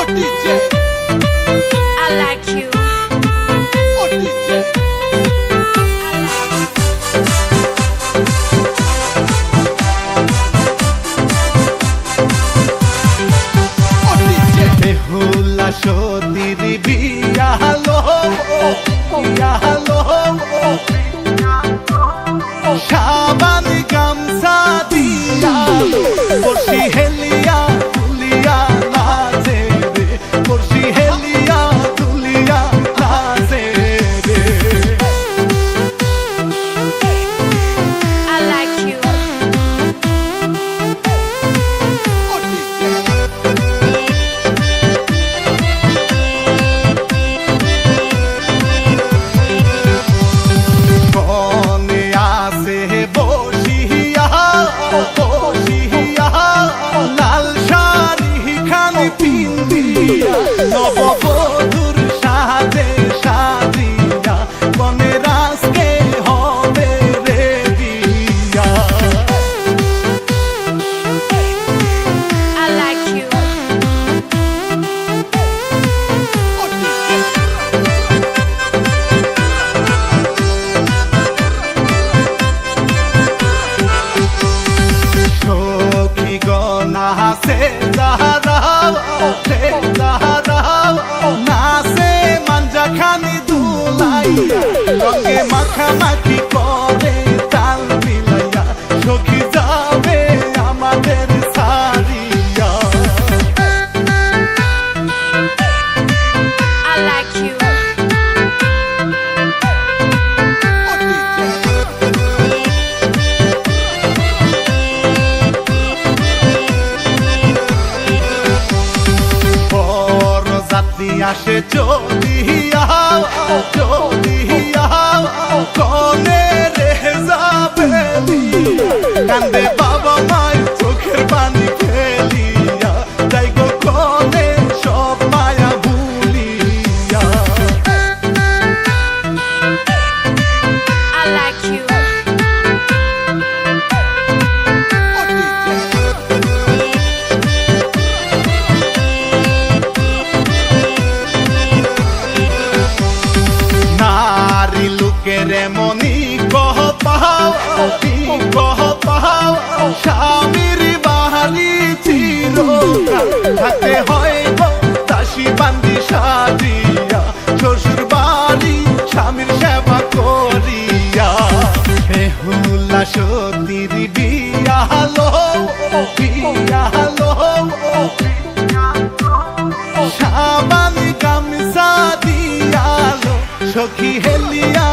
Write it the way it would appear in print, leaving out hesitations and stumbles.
I like you. Behula সতীর বিয়া হলো, বিয়া হলো, সাবান গামছা দিয়া বসি হেলিয়া তুলিয়া নাচে রে, বসি হেলিয়া তুলিয়া নাচে রে। I like you. কনে আছে বসিয়া, বসিয়া লাল শাড়ি খানি পিন্দিয়া নববধূর সাজে সাজিয়া কনে রাজকে হবে রে বিয়া। I like you. সখী গনা সে দাঁড়াও, সে দাঁড়াও নাচে মাঞ্জা খানি দুলাইয়া রঙে মাখামাখি করে তাল মিলাইয়া সখী যাবে আমাদের সারিয়া। I like you. বড় যাত্রী আসে চলিয়া, চলিয়া কনে রে যাবে কান্দে বাবা মায়ের চোখের পানি ফেলিয়া তাই গো কনে সব মায়া ভুলিয়া। I like you. নারী লোকের মনি কহ পাও, কহ পাও স্বামীর বাহারি চিরকাল থাকতে হয় গো দাসী বান্দি সাজিয়া শ্বশুর বাড়ি স্বামীর সেবা করিয়া। বেহুলা সতীর বিয়া হলো, বিয়া হলো সাবান গামছা দিয়ালো সখী হেলিয়া